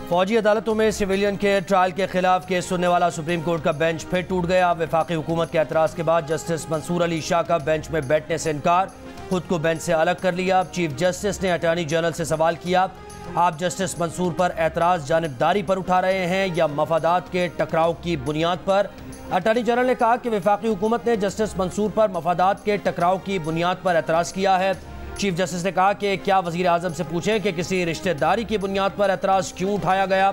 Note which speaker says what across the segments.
Speaker 1: फौजी अदालतों में सिविलियन के ट्रायल के खिलाफ केस सुनने वाला सुप्रीम कोर्ट का बेंच फिर टूट गया। वफाकी हुकूमत के एतराज़ के बाद जस्टिस मंसूर अली शाह का बेंच में बैठने से इनकार, खुद को बेंच से अलग कर लिया। चीफ जस्टिस ने अटॉर्नी जनरल से सवाल किया, आप जस्टिस मंसूर पर एतराज़ जानिबदारी पर उठा रहे हैं या मफादात के टकराव की बुनियाद पर। अटॉर्नी जनरल ने कहा कि वफाकी हुकूमत ने जस्टिस मंसूर पर मफादात के टकराव की बुनियाद पर एतराज़ किया है। चीफ जस्टिस ने कहा कि क्या वज़ीर आज़म से पूछें कि किसी रिश्तेदारी की बुनियाद पर एतराज़ क्यों उठाया गया।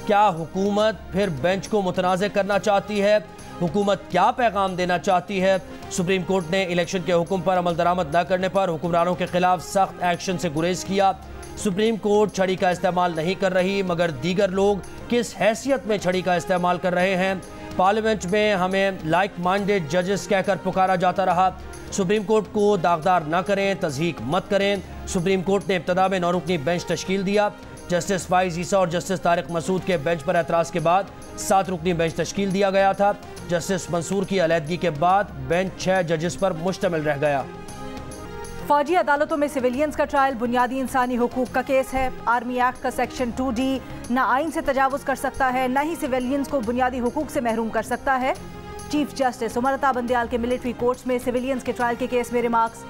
Speaker 1: क्या हुकूमत फिर बेंच को मुतनाज़ करना चाहती है? हुकूमत क्या पैगाम देना चाहती है? सुप्रीम कोर्ट ने इलेक्शन के हुक्म पर अमल दरामद न करने पर हुक्मरानों के खिलाफ सख्त एक्शन से गुरेज किया। सुप्रीम कोर्ट छड़ी का इस्तेमाल नहीं कर रही, मगर दीगर लोग किस हैसियत में छड़ी का इस्तेमाल कर रहे हैं? पार्लियामेंट में हमें लाइक माइंडेड जजेस कहकर पुकारा जाता रहा। सुप्रीम कोर्ट को दागदार न करें, तज़हीक मत करें। सुप्रीम कोर्ट ने इब्तदा में 9 रुकनी बेंच तश्कील दिया। जस्टिस फाइज ईसा और जस्टिस तारिक मसूद के बेंच पर एतराज़ के बाद 7 रुकनी बेंच तश्कील दिया गया था। जस्टिस मंसूर की अलहदगी के बाद बेंच 6 जजेस पर मुश्तमिल रह गया।
Speaker 2: फौजी अदालतों में सिविलियंस का ट्रायल बुनियादी इंसानी हुकूक का केस है। आर्मी एक्ट का सेक्शन 2D न आइन से तजावुज़ कर सकता है, न ही सिविलियंस को बुनियादी हुकूक से महरूम कर सकता है। चीफ जस्टिस उमर अता बंदयाल के मिलिट्री कोर्ट्स में सिविलियंस के ट्रायल के केस में रिमार्क्स।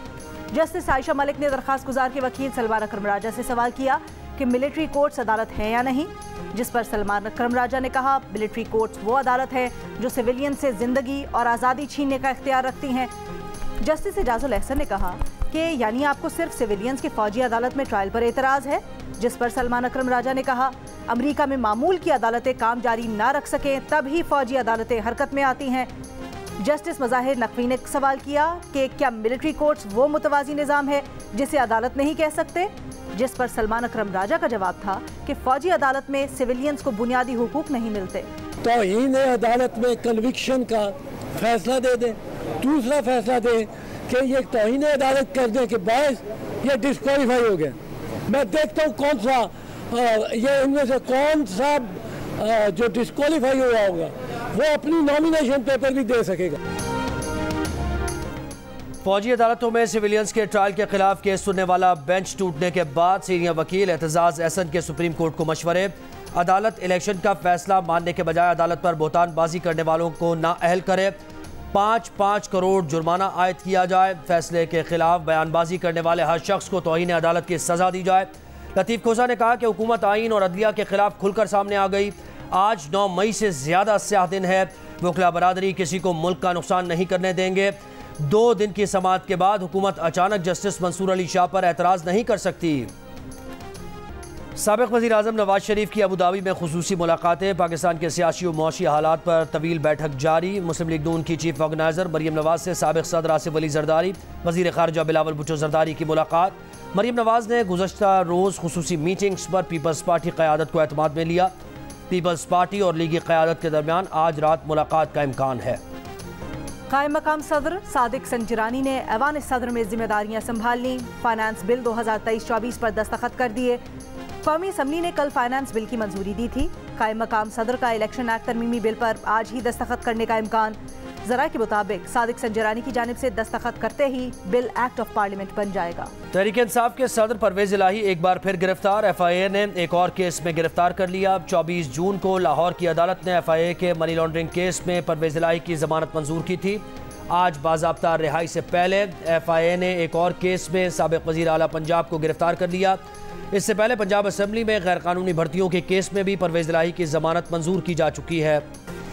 Speaker 2: जस्टिस आयशा मलिक ने दरखास्त गुजार के वकील सलमान अकरम राजा से सवाल किया कि मिलिट्री कोर्ट्स अदालत हैं या नहीं, जिस पर सलमान अकरम राजा ने कहा मिलिट्री कोर्ट्स वो अदालत है जो सिविलियन से जिंदगी और आज़ादी छीनने का इख्तियार रखती हैं। जस्टिस एजाजुल एहसन ने कहा कि यानी आपको सिर्फ सिविलियंस की फौजी अदालत में ट्रायल पर एतराज़ है, जिस पर सलमान अकरम राजा ने कहा अमेरिका में मामूल की अदालतें काम जारी ना रख सकें तब ही फौजी अदालतें हरकत में आती हैं। जस्टिस मज़ाहिर नकवी ने सवाल किया कि क्या मिलिट्री कोर्ट्स वो मुतवाज़ी निज़ाम है जिसे अदालत नहीं कह सकते, जिस पर सलमान अकरम राजा का जवाब था कि फौजी अदालत में सिविलियंस को बुनियादी हुकूक नहीं मिलते।
Speaker 3: तौहीन अदालत में कन्विक्शन का फैसला दे दें, दूसरा फैसला दे कि ये तौहीन अदालत करने के बाद ये डिस्क्वालीफाई हो गया। मैं देखता हूँ कौन सा ये इनमें से कौन सा जो डिस्क्वालीफाई हुआ होगा वो अपनी नॉमिनेशन पेपर भी दे सकेगा।
Speaker 1: फौजी अदालतों में सिविलियंस के ट्रायल के खिलाफ केस सुनने वाला बेंच टूटने के बाद सीनियर वकील एतजाज एहसन के सुप्रीम कोर्ट को मशवरे। अदालत इलेक्शन का फैसला मानने के बजाय अदालत पर बोहतानबाजी करने वालों को नाअहल करे। 5-5 करोड़ जुर्माना आयद किया जाए। फैसले के खिलाफ बयानबाजी करने वाले हर शख्स को तौहीन अदालत की सजा दी जाए। लतीफ़ खोसा ने कहा कि हुकूमत आइन और अदलिया के खिलाफ खुलकर सामने आ गई। आज 9 मई से ज़्यादा स्याह दिन है। वकला बरादरी किसी को मुल्क का नुकसान नहीं करने देंगे। 2 दिन की समाअत के बाद हुकूमत अचानक जस्टिस मंसूर अली शाह पर एतराज़ नहीं कर सकती। साबिक़ वज़ीर आज़म नवाज शरीफ की अबू धाबी में खुसूसी मुलाकातें। पाकिस्तान के सियासी और मुआशी हालात पर तवील बैठक जारी। मुस्लिम लीग नून की चीफ ऑर्गेनाइज़र मरीम नवाज से साबिक़ सदर आसिफ अली जरदारी, वज़ीर ख़ारिजा बिलावल भुट्टो जरदारी की मुलाकात। मरीम नवाज ने गुज़श्ता रोज़ खुसूसी मीटिंग्स पर पीपल्स पार्टी क़यादत को एतमाद में लिया। पीपल्स पार्टी और लीगी क़यादत के दरमियान आज रात मुलाकात का इम्कान है।
Speaker 2: कायम मकाम सदर सादिक संजरानी ने ऐवान सदर में जिम्मेदारियां संभाल लीं। फाइनेंस बिल 2023-24 पर दस्तखत कर दिए। कौमी असम्बली ने कल फाइनेंस बिल की मंजूरी दी थी। कायम मकाम सदर का इलेक्शन एक्ट तरमीमी बिल पर आज ही दस्तखत करने का इम्कान। ज़रा के मुताबिक सादिक संजरानी की जानिब से दस्तखत करते ही बिल एक्ट ऑफ पार्लियामेंट बन जाएगा।
Speaker 1: तहरीक इंसाफ के सदर परवेज इलाही एक बार फिर गिरफ्तार। FIA ने एक और केस में गिरफ्तार कर लिया। 24 जून को लाहौर की अदालत ने FIA के मनी लॉन्ड्रिंग केस में परवेज इलाही की जमानत मंजूर की थी। आज बाज़ाब्ता रिहाई से पहले FIA ने एक और केस में साबिक़ वज़ीर आला पंजाब को गिरफ्तार कर लिया। इससे पहले पंजाब असम्बली में गैर कानूनी भर्तियों के केस में भी परवेज इलाही की जमानत मंजूर की जा चुकी है।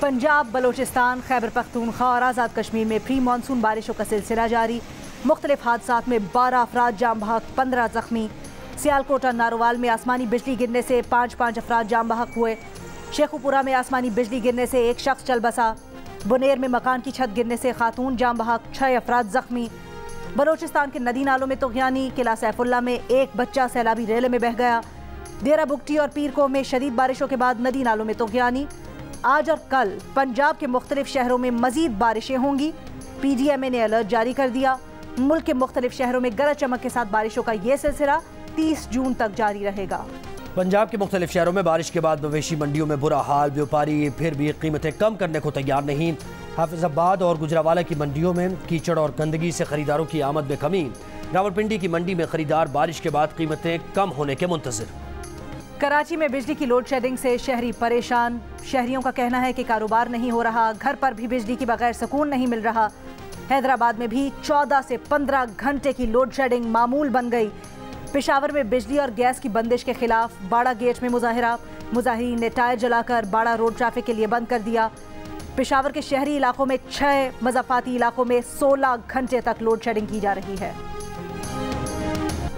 Speaker 2: पंजाब, बलोचिस्तान, खैबर पख्तूनख्वा और आज़ाद कश्मीर में प्री मानसून बारिशों का सिलसिला जारी। मुख्तलिफ हादसात में 12 अफराद जाम बहक, 15 जख्मी। सियालकोट और नारोवाल में आसमानी बिजली गिरने से 5 अफराद जाम बहक हुए। शेखुपुरा में आसमानी बिजली गिरने से 1 शख्स चल बसा। बुनेर में मकान की छत गिरने से खातून जाम बहक, 6 अफराद जख्मी। बलोचिस्तान के नदी नालों में तुग़यानी। किला सैफुल्ला में 1 बच्चा सैलाबी रेले में बह गया। देरा बुगटी और पीरको में शदीद बारिशों के बाद नदी नालों में तुग़यानी। आज और कल पंजाब के मुख्तलिफ शहरों में मजीद बारिशें होंगी। PDMA ने अलर्ट जारी कर दिया। मुल्क के मुख्तलिफ शहरों में गरज चमक के साथ बारिशों का ये सिलसिला 30 जून तक जारी रहेगा।
Speaker 1: पंजाब के मुख्तलिफ शहरों में बारिश के बाद मवेशी मंडियों में बुरा हाल। व्यापारी फिर भी कीमतें कम करने को तैयार नहीं। हाफिजाबाद और गुजरावाला की मंडियों में कीचड़ और गंदगी से खरीदारों की आमद में कमी। रावलपिंडी की मंडी में खरीदार बारिश के बाद कीमतें कम होने के मुंतज़िर।
Speaker 2: कराची में बिजली की लोड शेडिंग से शहरी परेशान। शहरियों का कहना है कि कारोबार नहीं हो रहा, घर पर भी बिजली के बगैर सुकून नहीं मिल रहा। हैदराबाद में भी 14 से 15 घंटे की लोड शेडिंग मामूल बन गई। पेशावर में बिजली और गैस की बंदिश के खिलाफ बाड़ा गेट में मुजाहिरा। मुजाहिरीन ने टायर जलाकर बाड़ा रोड ट्रैफिक के लिए बंद कर दिया। पेशावर के शहरी इलाकों में 6, मज़ाफ़ाती इलाकों में 16 घंटे तक लोड शेडिंग की जा रही है।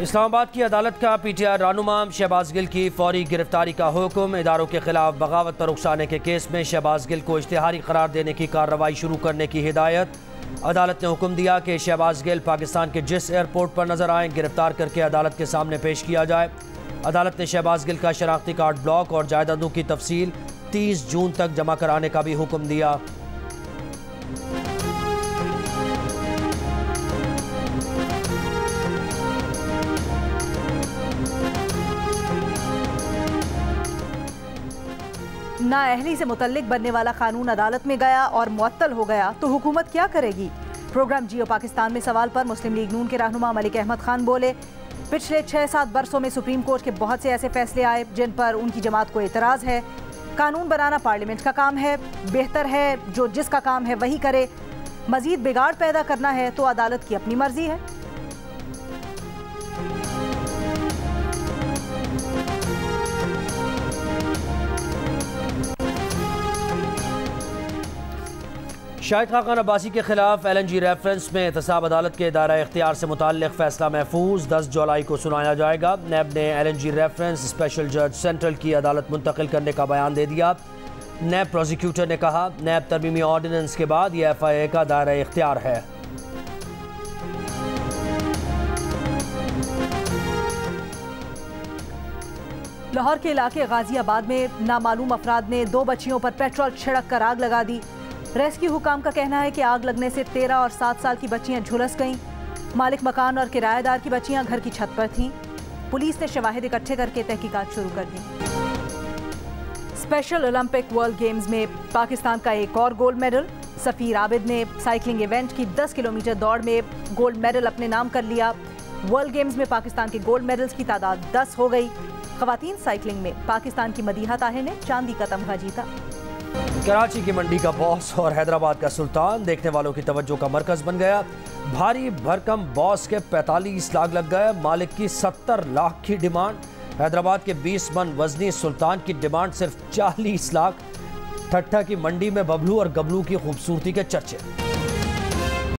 Speaker 1: इस्लामाबाद की अदालत का PTI रहनुमा शहबाज गिल की फौरी गिरफ्तारी का हुक्म। इदारों के खिलाफ बगावत पर उकसाने के केस में शहबाज गिल को इश्तिहारी करार देने की कार्रवाई शुरू करने की हिदायत। अदालत ने हुक्म दिया कि शहबाज गिल पाकिस्तान के जिस एयरपोर्ट पर नजर आए गिरफ्तार करके अदालत के सामने पेश किया जाए। अदालत ने शहबाज गिल का शनाख्ती कार्ड ब्लॉक और जायदादों की तफसील 30 जून तक जमा कराने का भी हुक्म दिया।
Speaker 2: नाअहली से मुतल्लिक बनने वाला कानून अदालत में गया और मुअत्तल हो गया तो हुकूमत क्या करेगी? प्रोग्राम जियो पाकिस्तान में सवाल पर मुस्लिम लीग नून के रहनुमा मलिक अहमद खान बोले, पिछले 6-7 बरसों में सुप्रीम कोर्ट के बहुत से ऐसे फैसले आए जिन पर उनकी जमात को एतराज़ है। कानून बनाना पार्लियामेंट का काम है, बेहतर है जो जिसका काम है वही करे। मजीद बिगाड़ पैदा करना है तो अदालत की अपनी मर्जी है।
Speaker 1: शाहिद खान अब्बासी के खिलाफ LNG रेफरेंस में एहतसाब अदालत के दायरा इख्तियार से मुताल्लिक फैसला महफूज 10 जुलाई को सुनाया जाएगा। नैब ने LNG रेफरेंस स्पेशल जज सेंट्रल की अदालत मुंतकिल करने का बयान दे दिया। नैब प्रोसिक्यूटर ने कहा, नैब तरमीमी ऑर्डिनेंस के बाद यह FIA का दायरा इख्तियार है।
Speaker 2: लाहौर के इलाके गाजियाबाद में नामालूम अफराद ने 2 बच्चियों पर पेट्रोल छिड़क कर आग लगा दी। रेस्क्यू हुकाम का कहना है कि आग लगने से 13 और 7 साल की बच्चियां झुलस गईं। मालिक मकान और किराएदार की बच्चियां घर की छत पर थीं। पुलिस ने शवाहिद इकट्ठे करके तहकीकात शुरू कर दी। स्पेशल ओलंपिक वर्ल्ड गेम्स में पाकिस्तान का एक और गोल्ड मेडल। सफीर आबिद ने साइकिलिंग इवेंट की 10 किलोमीटर दौड़ में गोल्ड मेडल अपने नाम कर लिया। वर्ल्ड गेम्स में पाकिस्तान के गोल्ड मेडल्स की तादाद 10 हो गई। खवातीन साइकिलिंग में पाकिस्तान की मदीहा ताहिर ने चांदी का तमगा जीता।
Speaker 1: कराची की मंडी का बॉस और हैदराबाद का सुल्तान देखने वालों की तवज्जो का मरकज बन गया। भारी भरकम बॉस के 45 लाख लग गए, मालिक की 70 लाख की डिमांड। हैदराबाद के 20 मन वजनी सुल्तान की डिमांड सिर्फ 40 लाख। ठट्ठा की मंडी में बबलू और गबलू की खूबसूरती के चर्चे।